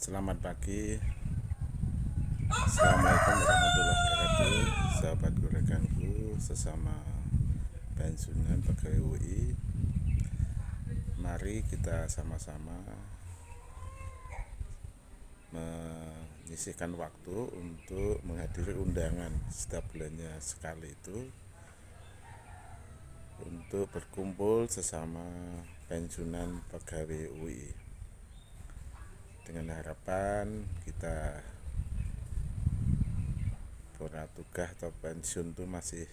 Selamat pagi. Assalamualaikum warahmatullahi wabarakatuh. Sahabatku, rekanku, sesama pensiunan pegawai UI. Mari kita sama-sama menyisihkan waktu untuk menghadiri undangan setiap bulannya sekali itu, untuk berkumpul sesama pensiunan pegawai UI, dengan harapan kita purna tugas atau pensiun itu masih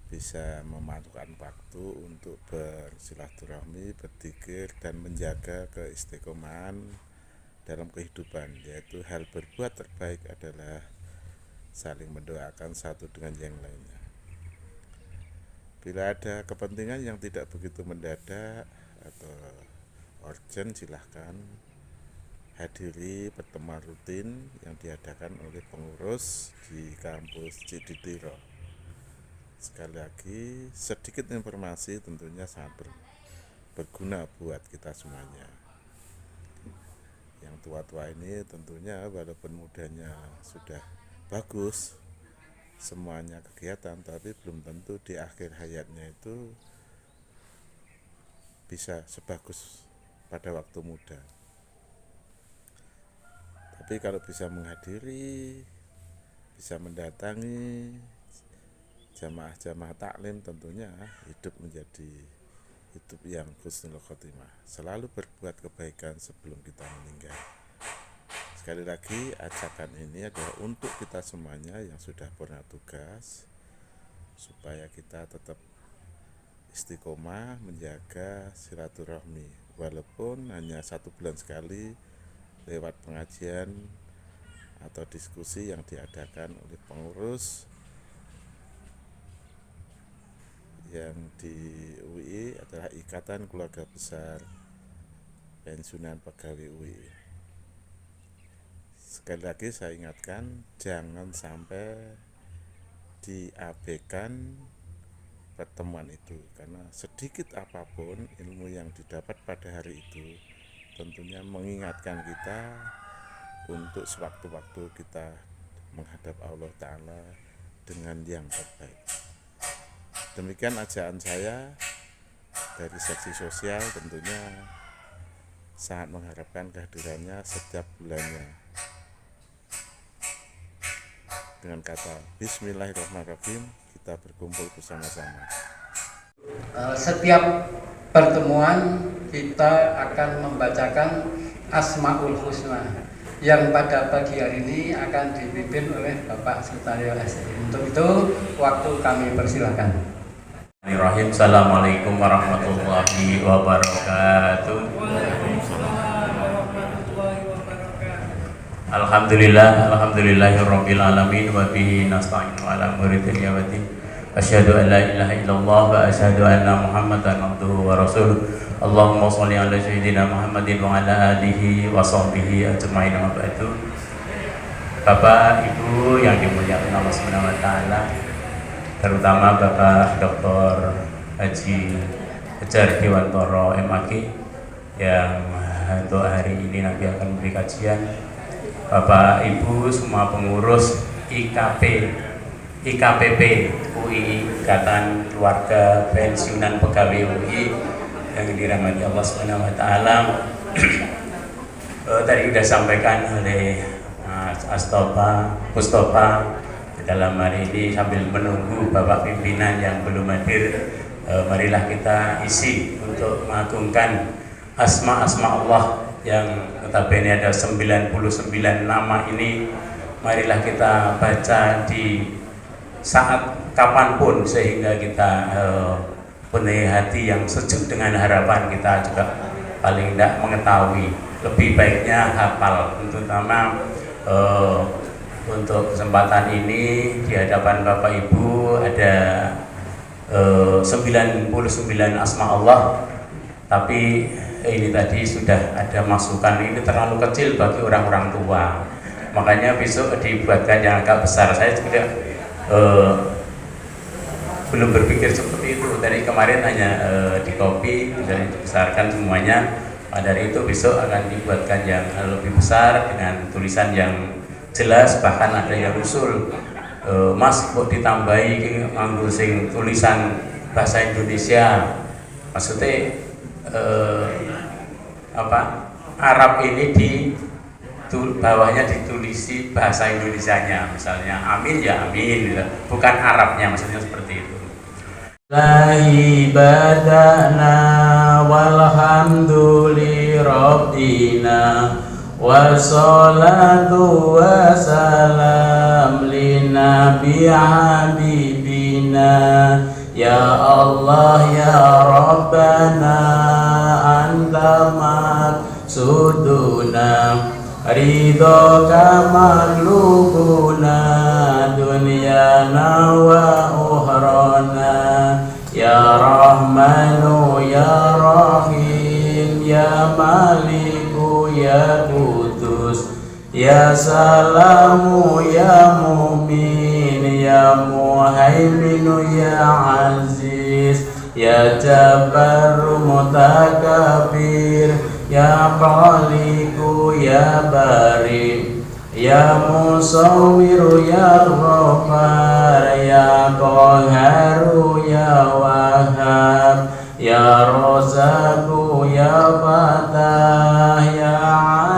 bisa memanfaatkan waktu untuk bersilaturahmi, berzikir, dan menjaga keistiqomahan dalam kehidupan, yaitu hal berbuat terbaik adalah saling mendoakan satu dengan yang lainnya. Bila ada kepentingan yang tidak begitu mendadak atau urgent, silahkan hadiri pertemuan rutin yang diadakan oleh pengurus di kampus Ciditiro. Sekali lagi, sedikit informasi tentunya sangat berguna buat kita semuanya. Yang tua-tua ini tentunya walaupun mudanya sudah bagus semuanya kegiatan, tapi belum tentu di akhir hayatnya itu bisa sebagus pada waktu muda. Tapi kalau bisa menghadiri, bisa mendatangi jamaah-jamaah taklim, tentunya hidup menjadi hidup yang husnul khotimah. Selalu berbuat kebaikan sebelum kita meninggal. Sekali lagi, ajakan ini adalah untuk kita semuanya yang sudah purna tugas, supaya kita tetap istiqomah menjaga silaturahmi, walaupun hanya 1 bulan sekali lewat pengajian atau diskusi yang diadakan oleh pengurus yang di UI adalah Ikatan Keluarga Besar Pensiunan Pegawai UI. Sekali lagi saya ingatkan, jangan sampai diabaikan pertemuan itu, karena sedikit apapun ilmu yang didapat pada hari itu tentunya mengingatkan kita untuk sewaktu-waktu kita menghadap Allah Ta'ala dengan yang terbaik. Demikian ajakan saya dari seksi sosial, tentunya sangat mengharapkan kehadirannya setiap bulannya. Dengan kata Bismillahirrahmanirrahim, kita berkumpul bersama-sama. Setiap pertemuan kita akan membacakan Asmaul Husna yang pada pagi hari ini akan dipimpin oleh Bapak Sutaryo SI. Untuk itu, waktu kami persilakan. Assalamualaikum warahmatullahi wabarakatuh. Alhamdulillahirabbil alamin wa bihi nasta'inu ala umuri dunya waddin. Asyhadu an la ilaha illallah wa asyhadu anna Muhammadan abduhu wa rasuluh. Allahumma shalli ala sayyidina Muhammadin wa ala alihi wa sahbihi ajma'in. Wa ba'du. Bapak Ibu yang dimuliakan Allah Subhanahu wa taala, terutama Bapak Dr. Haji Hajar Dewantoro MAG yang untuk hari ini nanti akan memberi kajian, Bapak Ibu semua pengurus IKPP UI, Ikatan Keluarga Pensiunan Pegawai UI yang dirahmati Allah Subhanahu wa taala. Tadi sudah sampaikan oleh Mas Mustafa dalam hari ini, sambil menunggu Bapak pimpinan yang belum hadir, marilah kita isi untuk mengagungkan asma-asma Allah yang notabene ada 99 nama ini. Marilah kita baca di saat kapanpun sehingga kita punya hati yang sejuk dengan harapan kita juga paling tidak mengetahui, lebih baiknya hafal. Terutama untuk kesempatan ini di hadapan Bapak Ibu ada 99 asma Allah, tapi ini tadi sudah ada masukan ini terlalu kecil bagi orang-orang tua, makanya besok dibuatkan yang agak besar. Saya juga belum berpikir seperti itu, dari kemarin hanya di copy dan dibesarkan semuanya. Dari itu besok akan dibuatkan yang lebih besar dengan tulisan yang jelas, bahkan ada yang usul, Mas kok ditambahi nganggo sing tulisan bahasa Indonesia, maksudnya Arab ini di bawahnya ditulisi bahasa Indonesianya, misalnya amin ya amin, bukan Arabnya, maksudnya seperti itu. Lahi badana walhamduli rabbina wassalatu wassalam linabi habibina ya Allah ya Rabbana anta maksuduna ridhoka maglubuna dunyana wa ukhrana ya Rahmanu ya Rahim ya Maliku ya Qudus ya Salamu ya Mu'min ya Muhaiminu ya Aziz ya Jabbaru Mutakabir ya Khaliqu ya Bari ya Musawwiru ya Ghaffar ya Qaharu ya Wahhab ya Razzaqu ya Fatah ya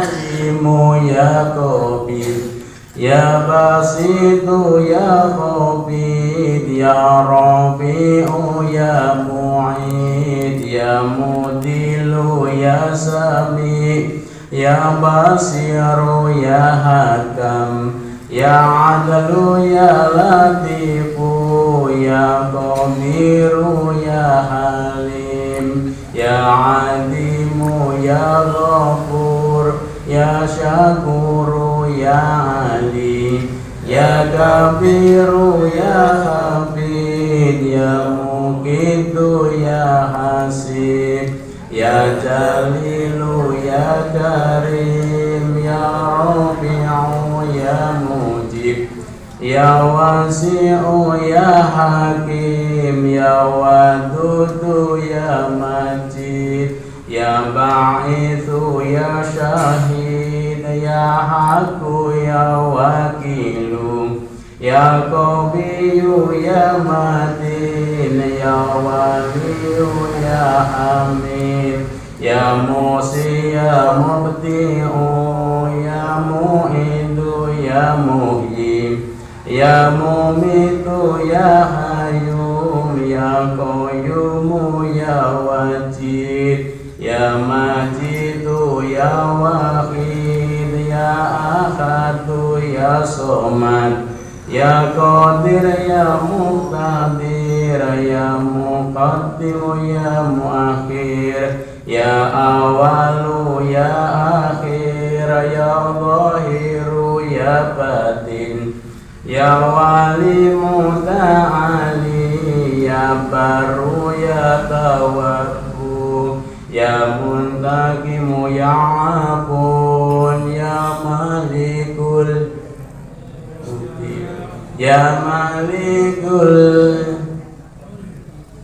Alimu ya Qabir ya Basitu ya Qabid ya Rafi'u ya Mu'id ya Mudilu ya Sami ya Basiru ya Hakam ya Adlu ya Latifu ya Qadiru ya Halim ya Alimu ya Ghafur ya Syakuru ya Ali ya Kabiru ya Hafid ya Muqitu ya Hasib ya Jalilu ya Karim ya Rafi'u ya Mujib ya Wasi'u ya Hakim ya Wadudu ya Majid ya Ba'ithu ya Syahid ya Haku ya Wakilu ya Qawiyu ya Matin ya Waliyu ya Hamid ya Musi ya Mubti'u ya Mu'idu ya Muhyi ya Mumitu ya Hayyum ya Qayyumu ya Wajid ya Majidu ya Wahid ya Ahadu ya Somad ya Qadir ya Muqtadir ya Muqaddim ya Muakhir ya Awalu ya Akhir ya Zahiru ya Batin ya Wali Muta'ali ya Baru ya Tawakku ya Muntakimu ya Afun ya Malikul ya Malikul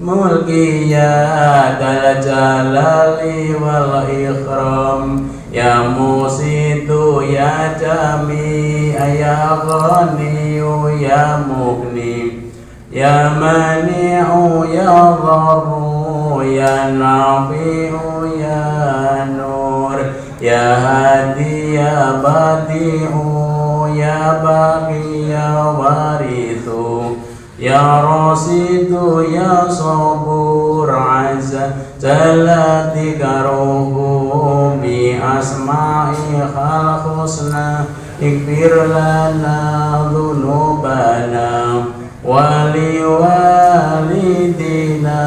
Mulki ya Dal Jalali wal Ikram ya Musitu ya Jami ya Ghaniyu ya Mughni ya Mani'u ya Dharru ya Nafi'u ya Nur ya Hadi ya Badi'u ya Baqi ya Warithu ya Rasidu ya Sabur azza jalla dikaruhu bi asma'i husna ikfir lana dhunubana wali walidina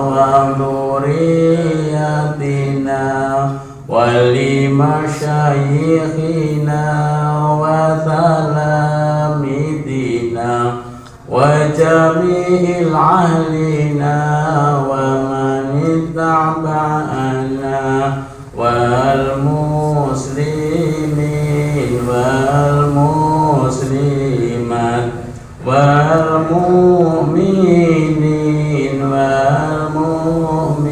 wa dhurriyyatina wali masyayikhina wa talamidina wa jami'il ahlina wa man ittaba'ana wal muslimin wal muslimat wal mu'minin wal mu'minat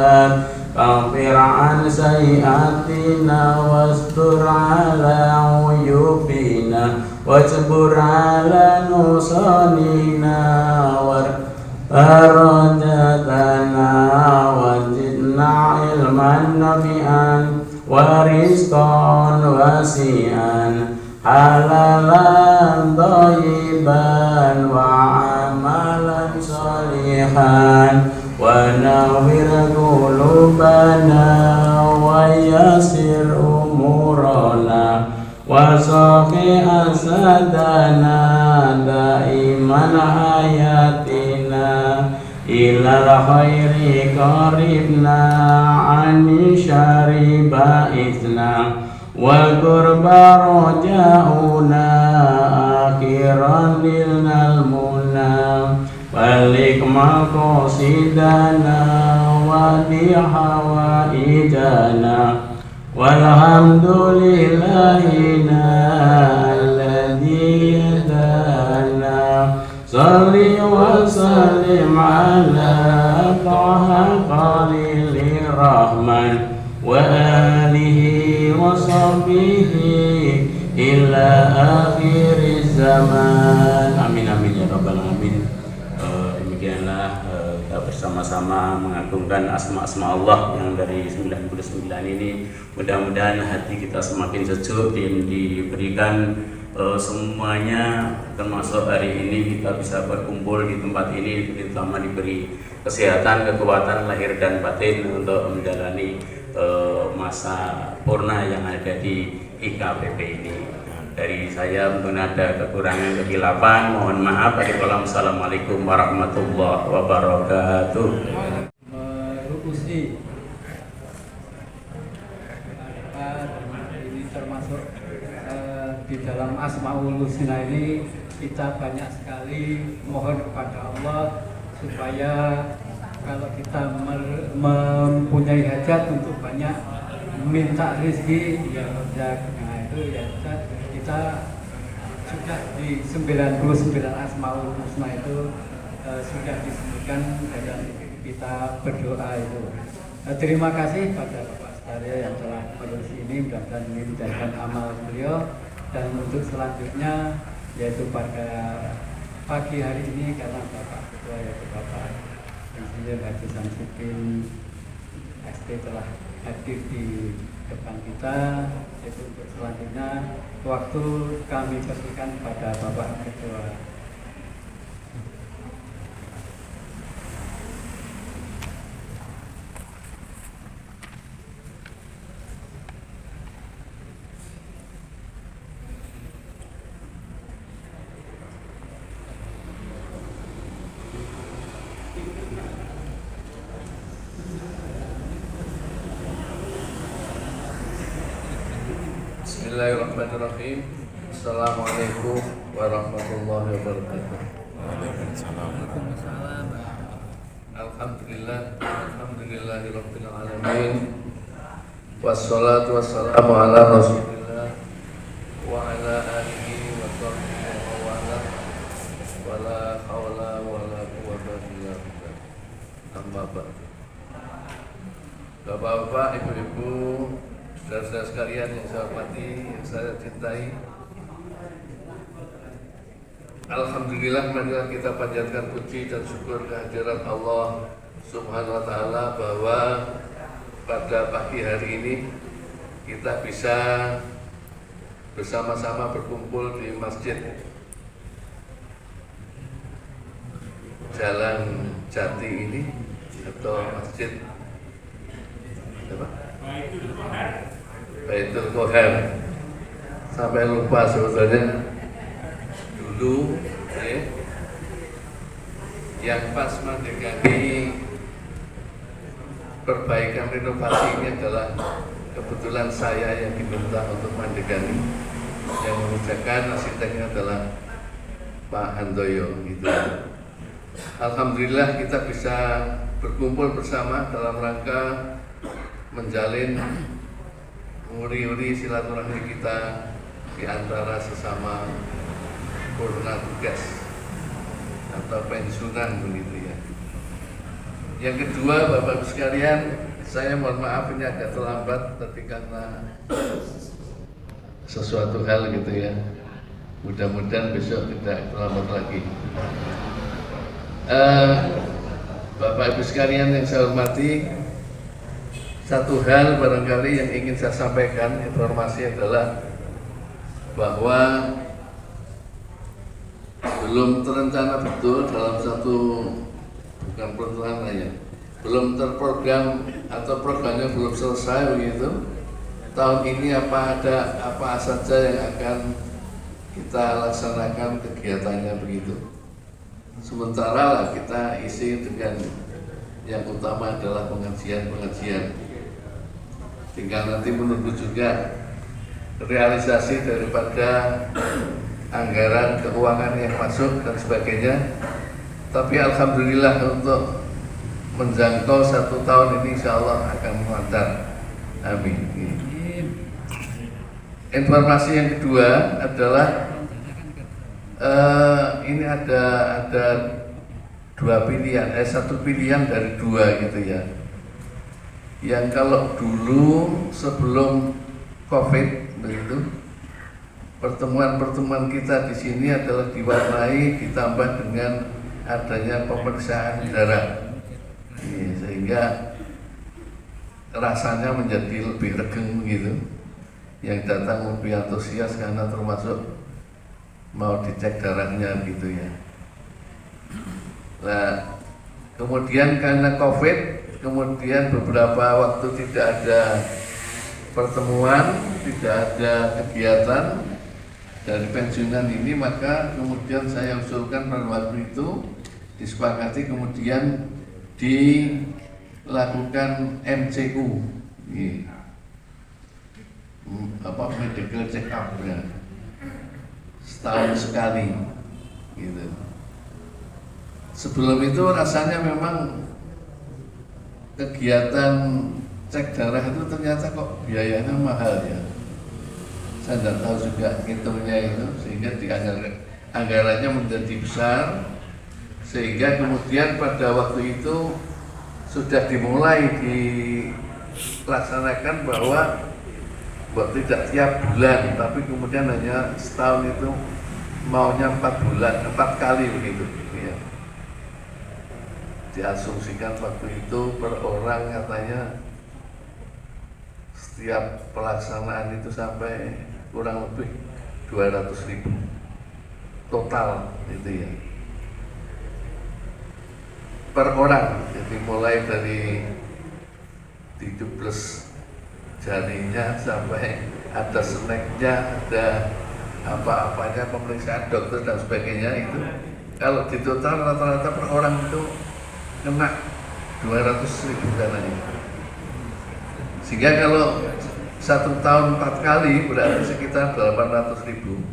العباد فاغفر عن سيئاتنا واستر على عيوبنا واجبر على نقصاننا درجاتنا وزدنا علما نافعا ورزقا واسعا حلالا طيبا وعملا صالحا ونور قلوبنا ويسر أمورنا وسقي أسدنا دائما حياتنا إلى الخير قربنا عن الشر بعثنا والقرب رجاؤنا آخرا لنا المنى بلغ مقاصدنا ودي حوائجنا والحمد لله الذي هدانا صل وسلم على طه خليل الرحمن وآله وصحبه إلى آخر الزمان amin amin ya rabbal alamin. Demikianlah kita bersama-sama mengagungkan asma-asma Allah yang dari 99 ini. Mudah-mudahan hati kita semakin sejuk dan diberikan semuanya, termasuk hari ini kita bisa berkumpul di tempat ini, terutama diberi kesehatan, kekuatan lahir dan batin untuk menjalani masa purna yang ada di IKPP ini. Dari saya mungkin ada kekurangan, kekhilafan, mohon maaf. Assalamualaikum warahmatullahi wabarakatuh. Merupusi ini termasuk di dalam Asmaul Husna ini kita banyak sekali mohon kepada Allah supaya kalau kita mempunyai hajat untuk banyak minta rezeki ya rezeki. Nah itu ya kita sudah di 99 Asmaul Husna itu sudah disebutkan dalam kita berdoa itu. Terima kasih pada Bapak Sutaryo yang telah menulis ini, mudah-mudahan ini menjadikan amal beliau. Dan untuk selanjutnya yaitu pada pagi hari ini karena Bapak Ketua yaitu Bapak Insinyur Haji Samsudin ST telah hadir di depan kita, yaitu untuk selanjutnya waktu kami berikan pada Bapak Ketua. Bismillahirrahmanirrahim. Assalamualaikum warahmatullahi wabarakatuh. Waalaikumsalam. Alhamdulillahirabbil alamin. Wassalatu wassalamu ala Rasulillah wa ala alihi wa sahbihi wa wala wala haula wala quwwata illa billah. Amma ba'du. Bapak-bapak, ibu-ibu, saudara-saudara sekalian yang saya hormati, yang saya cintai, alhamdulillah, marilah kita panjatkan puji dan syukur kehadirat Allah Subhanahu wa Ta'ala bahwa pada pagi hari ini kita bisa bersama-sama berkumpul di Masjid Jalan Jati ini atau Masjid apa? Baitul Qohar. Sampai lupa sebetulnya dulu ya, yang pas mendekati perbaikan renovasi ini adalah kebetulan saya yang diminta untuk mendekati, yang mengerjakan arsiteknya adalah Pak Handoyo gitu. Alhamdulillah kita bisa berkumpul bersama dalam rangka menjalin uri-uri silaturahmi kita di antara sesama purna tugas atau pensiunan begitu ya. Yang kedua, Bapak Ibu sekalian, saya mohon maaf ini agak terlambat tapi karena sesuatu hal gitu ya. Mudah-mudahan besok tidak terlambat lagi. Bapak Ibu sekalian yang saya hormati, satu hal barangkali yang ingin saya sampaikan, informasi adalah bahwa belum terencana betul dalam satu, bukan perencanaan ya, belum terprogram atau programnya belum selesai begitu. Tahun ini apa saja yang akan kita laksanakan kegiatannya begitu. Sementara lah kita isi dengan yang utama adalah pengajian-pengajian. Tinggal nanti menunggu juga realisasi daripada anggaran keuangan yang masuk dan sebagainya. Tapi alhamdulillah untuk menjangkau 1 tahun ini insya Allah akan lancar. Amin. Informasi yang kedua adalah ini ada 2 pilihan, satu pilihan dari 2 gitu ya. Yang kalau dulu sebelum COVID begitu, pertemuan-pertemuan kita di sini adalah diwarnai ditambah dengan adanya pemeriksaan darah, sehingga rasanya menjadi lebih regeng gitu. Yang datang lebih antusias karena termasuk mau dicek darahnya gitu ya. Nah, kemudian karena COVID, kemudian beberapa waktu tidak ada pertemuan, tidak ada kegiatan dari pensiunan ini, maka kemudian saya usulkan pada waktu itu disepakati kemudian dilakukan MCU, medical check up ya, setahun sekali gitu. Sebelum itu rasanya memang kegiatan cek darah itu ternyata kok biayanya mahal ya. Saya tidak tahu juga hitungnya itu, sehingga anggarannya menjadi besar, sehingga kemudian pada waktu itu sudah dimulai dilaksanakan bahwa tidak tiap bulan, tapi kemudian hanya setahun itu maunya 4 bulan, 4 kali begitu ya. Diasumsikan waktu itu per orang katanya setiap pelaksanaan itu sampai kurang lebih 200.000 total itu ya, per orang. Jadi mulai dari 17 jarinya sampai ada snacknya, ada apa-apanya, pemeriksaan dokter dan sebagainya. Itu kalau di total rata-rata per orang itu kena 200.000 dananya. Sehingga kalau 1 tahun 4 kali berarti sekitar 800.000.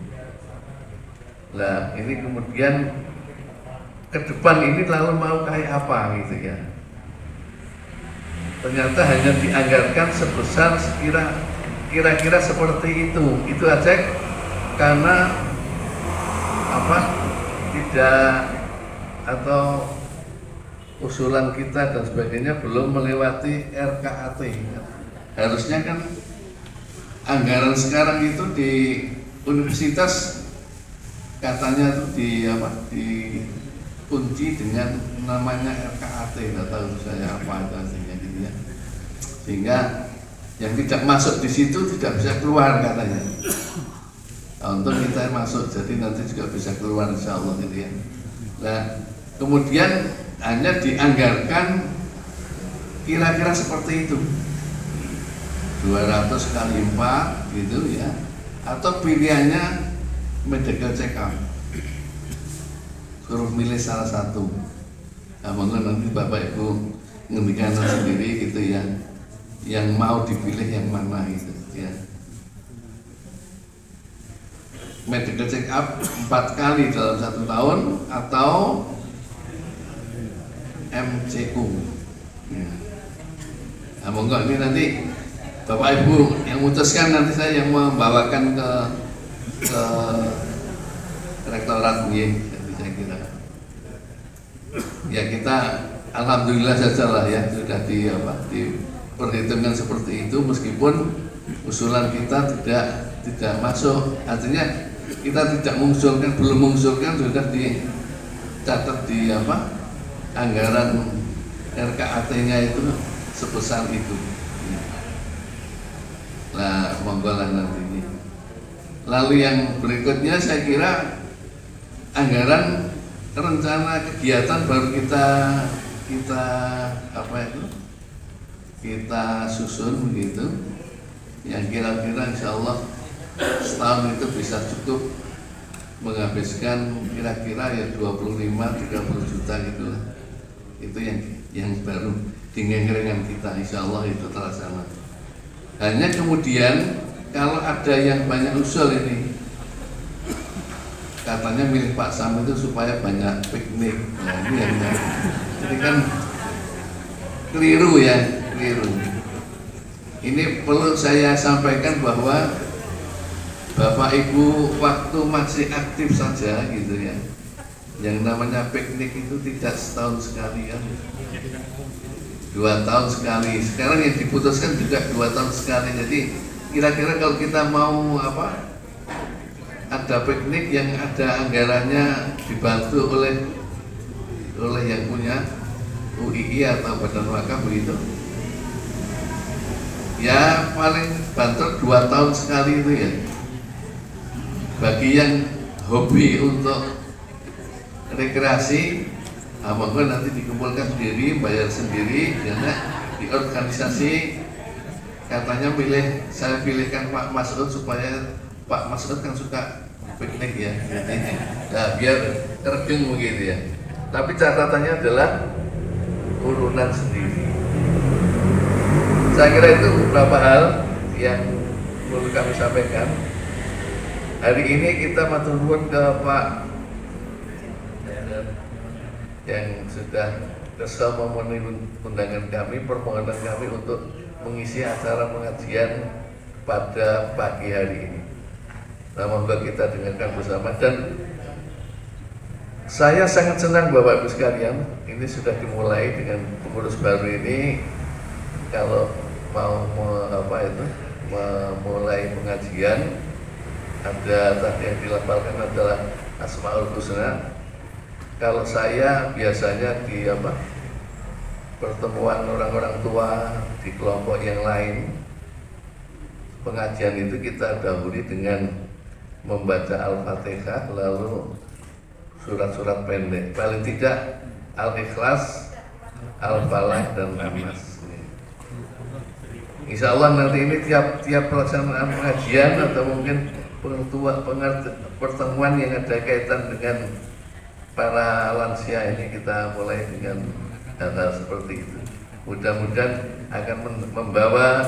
Nah, ini kemudian ke depan ini lalu mau kayak apa gitu ya. Ternyata hanya dianggarkan sebesar kira-kira seperti itu. Itu aja karena tidak, atau usulan kita dan sebagainya belum melewati RKAT. Harusnya kan anggaran sekarang itu di universitas katanya tuh dikunci dengan namanya RKAT, nggak tahu saya apa artinya gitu ya. Sehingga yang tidak masuk di situ tidak bisa keluar katanya. Nah, untuk kita masuk, jadi nanti juga bisa keluar insya Allah gitu ya. Nah, kemudian hanya dianggarkan kira-kira seperti itu, 200 kali 4 gitu ya, atau pilihannya medical check up, suruh milih salah satu. Nah, monggo nanti Bapak Ibu ngendikan sendiri gitu ya, yang mau dipilih yang mana gitu ya. Medical check up 4 kali dalam 1 tahun atau MCU ya. Nah, monggo ini nanti Bapak Ibu yang memutuskan, nanti saya yang membawakan ke rektorat ya, saya kira ya, kita alhamdulillah sajalah ya sudah diperhitungkan seperti itu, meskipun usulan kita tidak masuk, artinya kita tidak belum mengusulkan sudah dicatat di anggaran RKAT-nya itu sebesar itu. Nah, monggo lah nanti ini. Lalu yang berikutnya saya kira anggaran rencana kegiatan baru kita susun begitu. Yang kira-kira insya Allah setahun itu bisa cukup menghabiskan kira-kira ya 25-30 juta gitulah. Itu yang baru di ngengrengan kita, insya Allah itu terlaksana. Hanya kemudian kalau ada yang banyak usul ini, katanya milik Pak Sam itu supaya banyak piknik. Nah, ini yang jadi kan keliru ya, keliru. Ini perlu saya sampaikan bahwa Bapak Ibu waktu masih aktif saja gitu ya. Yang namanya piknik itu tidak setahun sekali ya, 2 tahun sekali. Sekarang yang diputuskan juga 2 tahun sekali. Jadi kira-kira kalau kita mau ada piknik yang ada anggarannya dibantu oleh yang punya UII atau Badan Wakaf begitu, ya paling banter 2 tahun sekali itu ya. Bagi yang hobi untuk rekreasi, monggo nanti dikumpulkan sendiri, bayar sendiri, karena di organisasi katanya saya pilihkan Pak Mas'ud supaya Pak Mas'ud kan suka piknik ya, nah biar terjun begitu ya. Tapi catatannya adalah urunan sendiri. Saya kira itu beberapa hal yang perlu kami sampaikan. Hari ini kita matur nuwun ke Pak yang sudah kesal memenuhi undangan kami, permohonan kami untuk mengisi acara pengajian pada pagi hari ini. Nah, monggo kita dengarkan bersama. Dan saya sangat senang Bapak Ibu sekalian, ini sudah dimulai dengan pengurus baru ini. Kalau mau memulai pengajian, ada tadi yang dilafalkan adalah Asmaul Husna. Kalau saya biasanya di pertemuan orang-orang tua di kelompok yang lain, pengajian itu kita dahului dengan membaca Al-Fatihah, lalu surat-surat pendek, paling tidak Al-Ikhlas, Al-Falah, dan An-Nas. Insya Allah nanti ini tiap pelaksanaan pengajian atau mungkin pertemuan yang ada kaitan dengan para lansia ini, kita mulai dengan hal-hal seperti itu. Mudah-mudahan akan membawa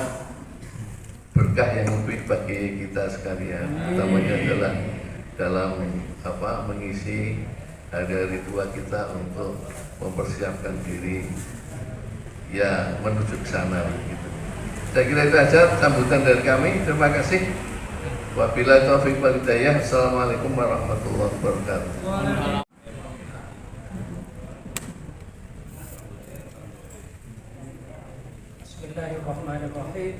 berkah yang lebih bagi kita sekalian, utamanya adalah dalam mengisi hari-hari tua kita untuk mempersiapkan diri ya menuju ke sana gitu. Saya kira itu aja sambutan dari kami. Terima kasih. Wabillahi taufiq wal hidayah. Assalamualaikum warahmatullahi wabarakatuh. Bismillahirrahmanirrahim.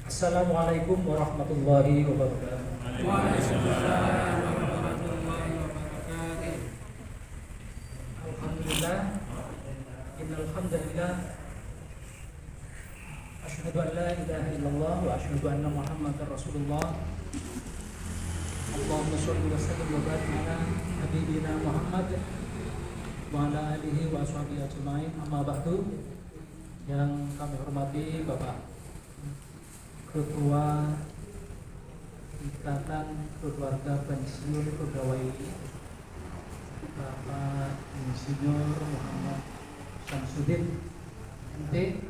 Assalamualaikum warahmatullahi wabarakatuh. Alhamdulillah, innal hamdalillah, asyhadu an la ilaha illallah wa asyhadu anna Muhammadar Rasulullah. Allahumma shalli wa sallim wa barik ala habibina Muhammad wa ala alihi wa ashabihi ajmain. Amma ba'du. Yang kami hormati Bapak Ketua Ikatan Keluarga Pensiun Pegawai Bapak Insinyur Muhammad Syamsuddin MT,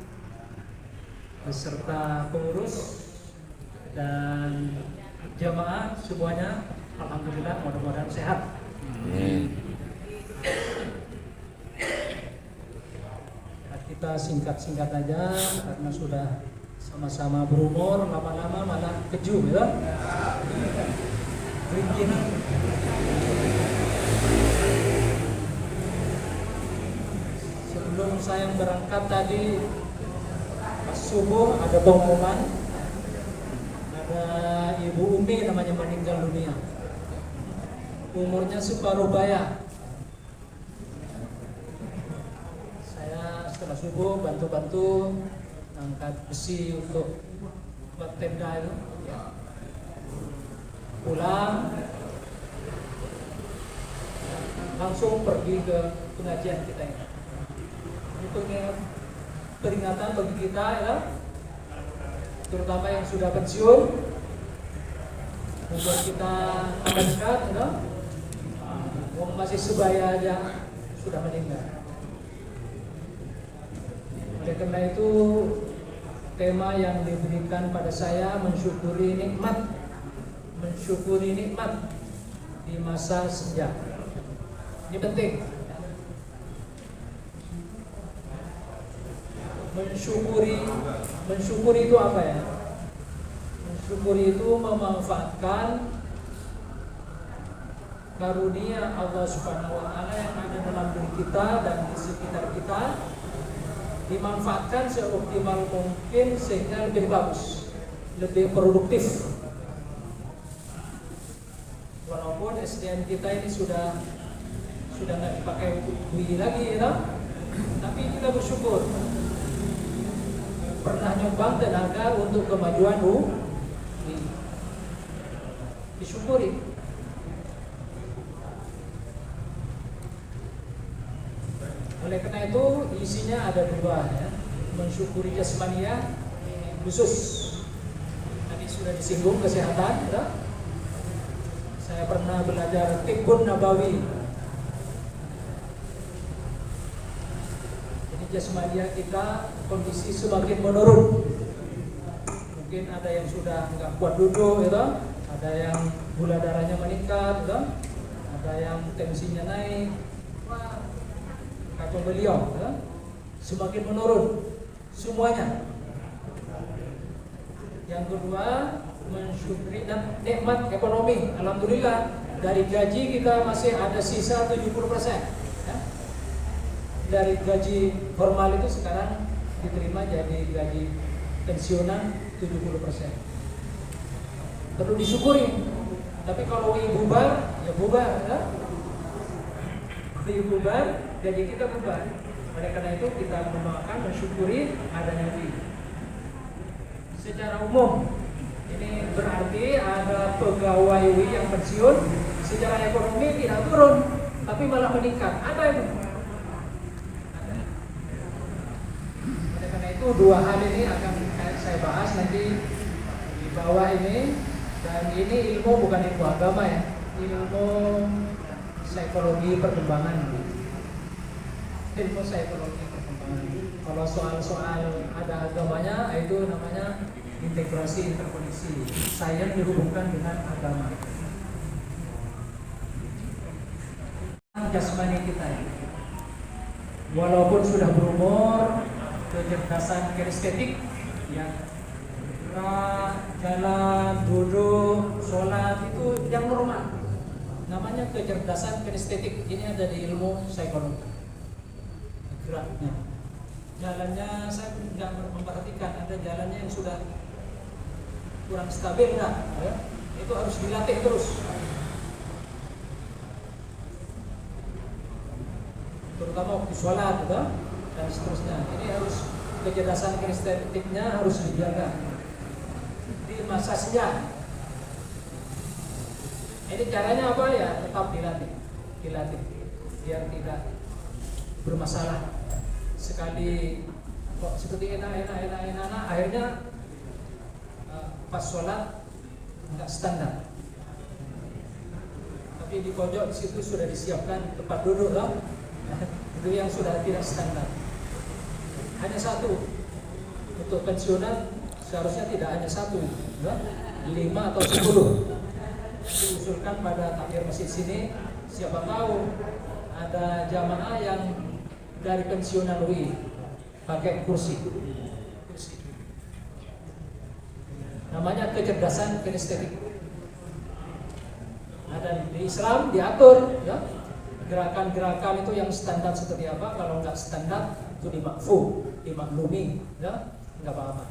beserta pengurus dan jamaah semuanya, alhamdulillah mudah-mudahan sehat. Kita singkat-singkat aja karena sudah sama-sama berumur, lama-lama malah keju ya. Keringinan. sebelum saya berangkat tadi pas subuh ada pengumuman, ada Ibu Umi namanya meninggal dunia, umurnya separuh baya. Saya setelah subuh bantu-bantu angkat besi untuk buat tenda itu, pulang langsung pergi ke pengajian kita ini. Untuk peringatan bagi kita ya, terutama yang sudah pensiun, membuat kita dekat ya, masih sebaya aja sudah meninggal. Oleh karena itu tema yang diberikan pada saya mensyukuri nikmat di masa senja. Ini penting. Mensyukuri itu apa ya? Mensyukuri itu memanfaatkan karunia Allah Subhanahu wa taala yang ada dalam diri kita dan di sekitar kita, dimanfaatkan seoptimal mungkin sehingga lebih bagus, lebih produktif. Walaupun SDM kita ini sudah nggak dipakai UI lagi ya, tapi kita bersyukur pernah nyumbang tenaga untuk kemajuan UI, disyukuri. Oleh karena itu isinya ada dua ya, mensyukuri jasmaniah khusus. Tadi sudah disinggung kesehatan ya. Saya pernah belajar Tibbun Nabawi. Jadi jasmaniah kita kondisi semakin menurun. Mungkin ada yang sudah nggak kuat duduk ya, ada yang gula darahnya meningkat ya, ada yang tensinya naik. Kacau beliau ya, semakin menurun semuanya. Yang kedua, mensyukuri dan nikmat ekonomi. Alhamdulillah dari gaji kita masih ada sisa 70% ya. Dari gaji formal itu sekarang diterima jadi gaji pensiunan 70%. Perlu disyukuri. Tapi kalau bubar, ya bubar ya. Bubar, gaji kita bubar. Oleh karena itu kita mendoakan, mensyukuri adanya ini. Secara umum, ini berarti ada pegawai UI yang pensiun, secara ekonomi tidak turun, tapi malah meningkat. Ada itu. Oleh karena itu dua hal ini akan saya bahas nanti di bawah ini. Dan ini ilmu bukan ilmu agama ya, ilmu psikologi perkembangan. Ilmu psikologi perkembangan. Kalau soal-soal ada agamanya, itu namanya integrasi interkoneksi. Sains dihubungkan dengan agama. Jasmani kita ini, walaupun sudah berumur, kecerdasan kinestetik, ya, jalan, duduk, sholat itu yang normal. Namanya kecerdasan kinestetik. Ini ada di ilmu psikologi. Geraknya, jalannya saya nggak memperhatikan, ada jalannya yang sudah kurang stabil nggak? Ya? Itu harus dilatih terus. Terutama waktu sholat gitu, dan seterusnya. Ini harus kecerdasan kinestetiknya harus dijaga di masa senja. Ini caranya apa ya? Tetap dilatih biar tidak bermasalah. Sekali kok seperti enak, akhirnya pas sholat nggak standar. Tapi di pojok di situ sudah disiapkan tempat duduk lah. Itu yang sudah tidak standar. Hanya satu. Untuk pensiunan seharusnya tidak hanya satu, ya? 5 atau 10. Diusulkan pada takmir masjid sini. Siapa tahu ada jamaah yang dari pensiunan UI pakai kursi. Namanya kecerdasan kinestetik. Nah, dan di Islam diatur ya, gerakan-gerakan itu yang standar seperti apa. Kalau nggak standar itu dimaklumi, ya, nggak apa-apa.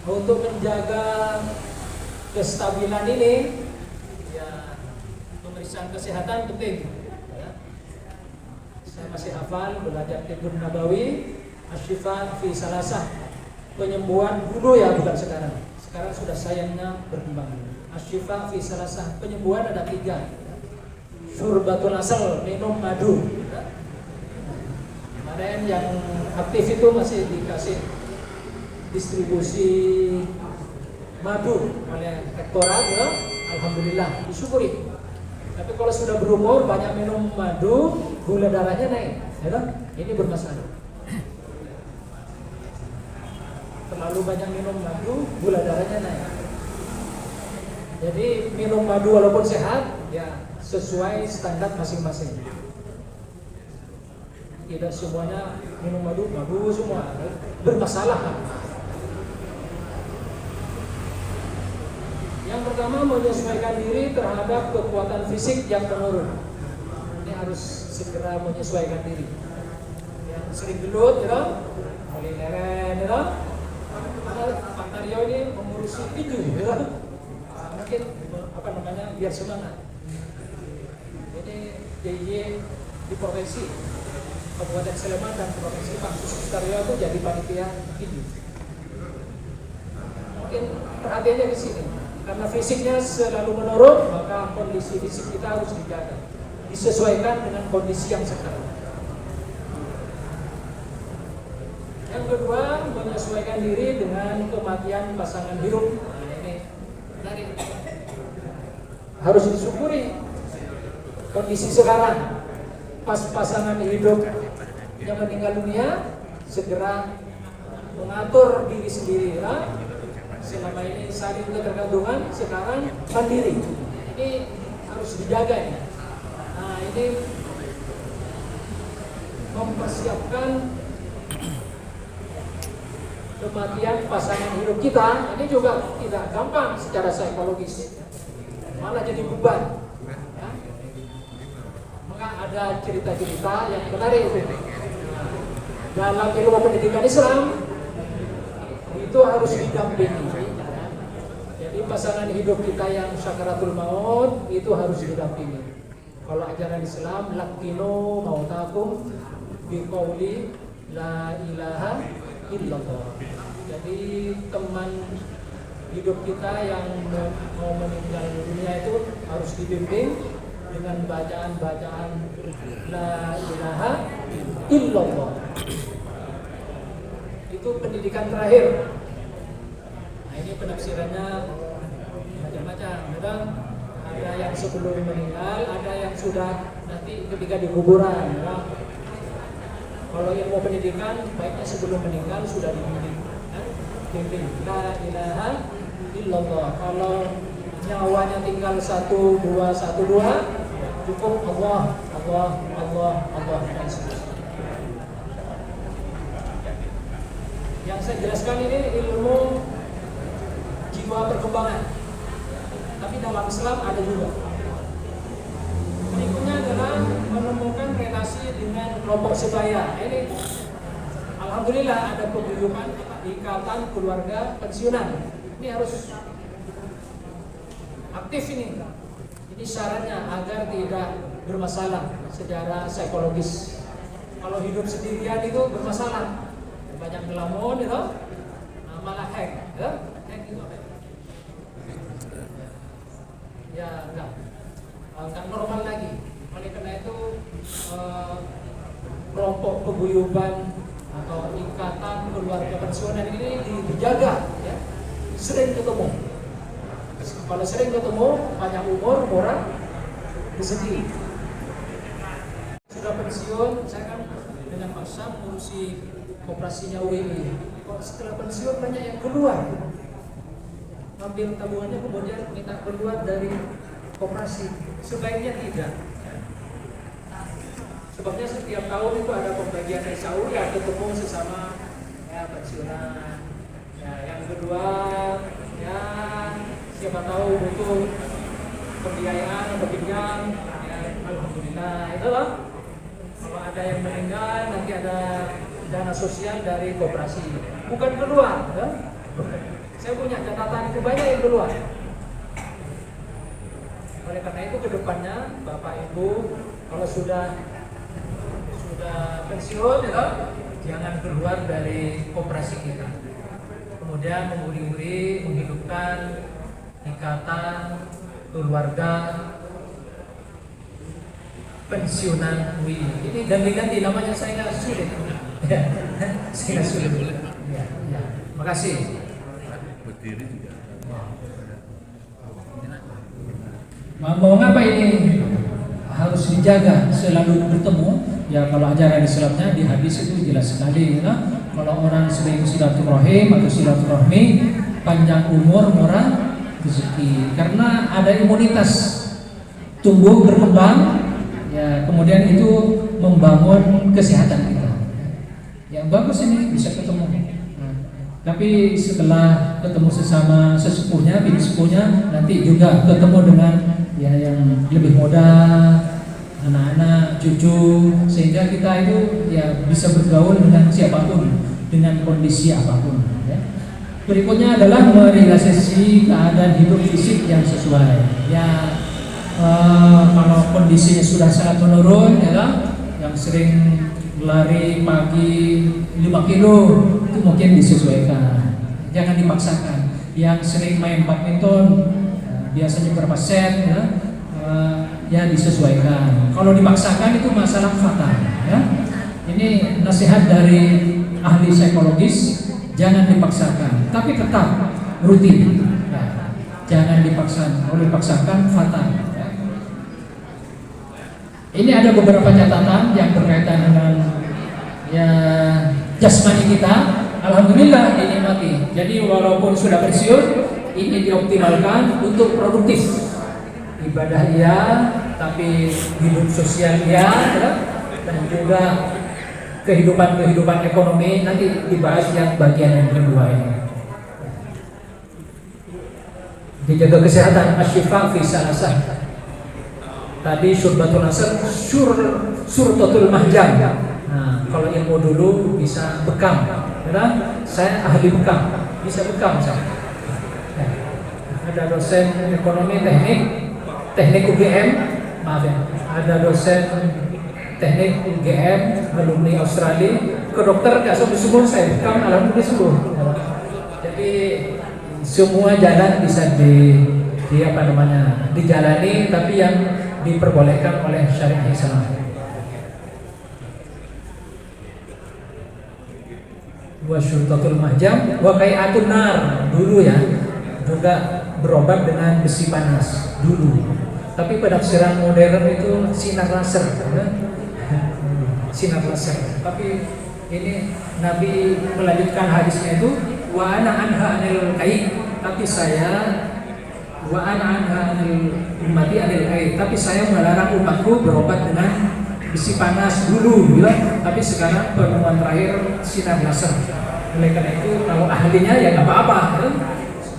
Untuk menjaga kestabilan ini, ya, pemeriksaan kesehatan penting. Ya. Saya masih hafal belajar Tibbun Nabawi, Asy-Syifa fi Salasah, penyembuhan dulu ya, bukan sekarang. Sekarang sudah sayangnya berkembang. Asy-Syifa fi Salasah, penyembuhan ada 3. Syurbatul asal, minum madu. Ya. Kemarin yang aktif itu masih dikasih distribusi madu oleh rektorat, ya, alhamdulillah, disyukuri. Tapi kalau sudah berumur banyak minum madu, gula darahnya naik, ya, ini bermasalah. Terlalu banyak minum madu, gula darahnya naik. Jadi minum madu walaupun sehat, ya sesuai standar masing-masing. Tidak semuanya minum madu semua bermasalah. Yang pertama, menyesuaikan diri terhadap kekuatan fisik yang menurun. Ini harus segera menyesuaikan diri. Yang sering gelut, ya, mulai leren, ya. Karena Pak Taryo ini mengurusi tinju, ya. Mungkin biar semangat. Ini DIY di provinsi Kabupaten Sleman dan provinsi Pak Taryo itu jadi panitia tinju. Mungkin perhatiannya di sini. Karena fisiknya selalu menurun, maka kondisi fisik kita harus dijaga, disesuaikan dengan kondisi yang sekarang. Yang kedua, menyesuaikan diri dengan kematian pasangan hidup. Nah, ini menarik. Harus disyukuri kondisi sekarang. Pas pasangan hidup yang meninggal dunia, segera mengatur diri sendiri. Ya. Selama ini saling ketergantungan, sekarang mandiri. Ini harus dijaga ya. Nah, ini mempersiapkan kematian pasangan hidup kita. Ini juga tidak gampang secara psikologis, malah jadi beban. Ya. Maka ada cerita-cerita yang menarik itu. Dalam ilmu pendidikan Islam itu harus didampingi. Jadi pasangan hidup kita yang sakaratul maut itu harus didampingi. Kalau ajaran Islam, lakinu mautakum biqauli la ilaha illallah. Jadi teman hidup kita yang mau meninggal dunia itu harus dibimbing dengan bacaan-bacaan la ilaha illallah. Itu pendidikan terakhir. Nah, ini penafsirannya macam-macam. Ada yang sebelum meninggal, ada yang sudah nanti ketika di kuburan. Ya. Kalau ilmu pendidikan, baiknya sebelum meninggal sudah dibimbing. Bimbing la ilaha illallah. Kalau nyawanya tinggal 1, 2, cukup Allah dan seterusnya. Yang saya jelaskan ini ilmu jiwa perkembangan, tapi dalam Islam ada juga. Berikutnya adalah menemukan relasi dengan kelompok sebaya. Ini alhamdulillah ada peguyuban ikatan keluarga pensiunan. Ini harus aktif ini. Ini syaratnya agar tidak bermasalah secara psikologis. Kalau hidup sendirian itu bermasalah. Banyak ngelamun, gitu, malah hack, ya? Hack itu apa? Ya enggak normal lagi. Oleh karena itu kelompok peguyuban atau ikatan keluarga pensiunan ini dijaga, ya. Sering ketemu. Kalau sering ketemu, banyak umur, murah, rezeki. Sudah pensiun, saya kan dengan Pak Sam ngurusi operasinya UII. Setelah pensiun banyak yang keluar, ambil tabungannya kemudian minta keluar dari koperasi. Sebaiknya tidak. Sebabnya setiap tahun itu ada pembagian SAU ya, ketemu sesama ya pensiunan. Ya, yang kedua ya siapa tahu butuh pembiayaan atau pinjam, ya, alhamdulillah itu loh. Kalau ada yang meninggal nanti ada dana sosial dari koperasi, bukan keluar. Ya? Saya punya catatan itu banyak yang keluar. Oleh karena itu kedepannya Bapak Ibu kalau sudah pensiun, ya, jangan keluar dari koperasi kita. Kemudian menguri-uri, menghidupkan ikatan keluarga pensiunan UI. Ini ganti-ganti namanya, saya nggak sulit. Ya, saya nggak sulit. Ya, ya. Makasih. Berdiri juga. Mau ngapa ini? Harus dijaga, selalu bertemu. Ya kalau ajaran Islamnya di hadis itu jelas sekali, ya. Kalau orang sering silaturahim atau silaturahmi, panjang umur, murah rezeki. Karena ada imunitas tumbuh berkembang, ya kemudian itu membangun kesehatan kita. Ya bagus ini bisa ketemu. Nah, tapi setelah ketemu sesama sesepuhnya, bini sepuhnya, nanti juga ketemu dengan ya yang lebih muda, anak-anak, cucu, sehingga kita itu ya bisa bergaul dengan siapapun, dengan kondisi apapun. Ya. Berikutnya adalah merealisasi keadaan hidup fisik yang sesuai. Ya kalau kondisinya sudah sangat menurun, ya, yang sering lari pagi 5 kilo itu mungkin disesuaikan, jangan dipaksakan. Yang sering main badminton biasanya berapa set, ya disesuaikan. Kalau dipaksakan itu masalah fatal. Ya. Ini nasihat dari ahli psikologis, jangan dipaksakan, tapi tetap rutin. Ya. Jangan dipaksakan, kalau dipaksakan fatal. Ya. Ini ada beberapa catatan yang berkaitan dengan ya jasmani kita. Alhamdulillah dinikmati. Jadi walaupun sudah pensiun, ini dioptimalkan untuk produktif. Ibadah ya, tapi hidup sosial ya, dan juga kehidupan ekonomi nanti dibahas yang bagian yang kedua ini. Dijaga kesehatan, asyifa fi salasah. Tadi syurbatul nasr, surtatul mahjam. Nah, kalau ilmu dulu bisa bekam, ya, saya ahli bekam, bisa bekam saya. Ada dosen ekonomi teknik UGM, maaf ya, ada dosen teknik UGM alumni Australia, ke dokter nggak sembuh saya bekam, alhamdulillah sembuh. Jadi semua jalan bisa dijalani, tapi yang diperbolehkan oleh syariat Islam. Wa syurtatul mahjam wa kai'atun nar, dulu ya, juga berobat dengan besi panas dulu. Tapi penafsiran modern itu sinar laser, ya? Sinar laser. Tapi ini Nabi melanjutkan hadisnya itu wa ana anha anil kai, tapi saya wa ana anha anil ummati anil kai, tapi saya melarang umatku berobat dengan besi panas dulu, ya? Tapi sekarang penemuan terakhir sinar laser. Oleh karena itu kalau ahlinya ya nggak apa-apa, ya?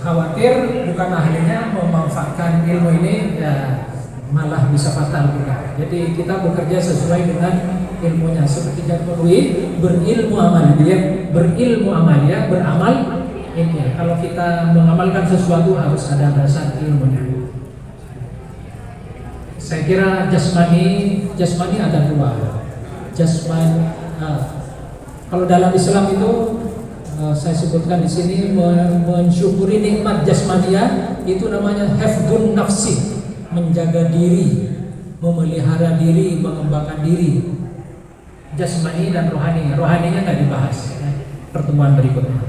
Khawatir bukan ahlinya memanfaatkan ilmu ini, ya malah bisa fatal juga. Jadi kita bekerja sesuai dengan ilmunya, seperti Janurwi berilmu amal, dia berilmu amal, ya beramal ini. Kalau kita mengamalkan sesuatu harus ada dasar ilmunya. Saya kira jasmani ada dua. Jasmani, kalau dalam Islam itu saya sebutkan di sini mensyukuri nikmat jasmania itu namanya hifdzun nafsi, menjaga diri, memelihara diri, mengembangkan diri. Jasmani dan rohani, rohaninya nggak dibahas ya, pertemuan berikutnya.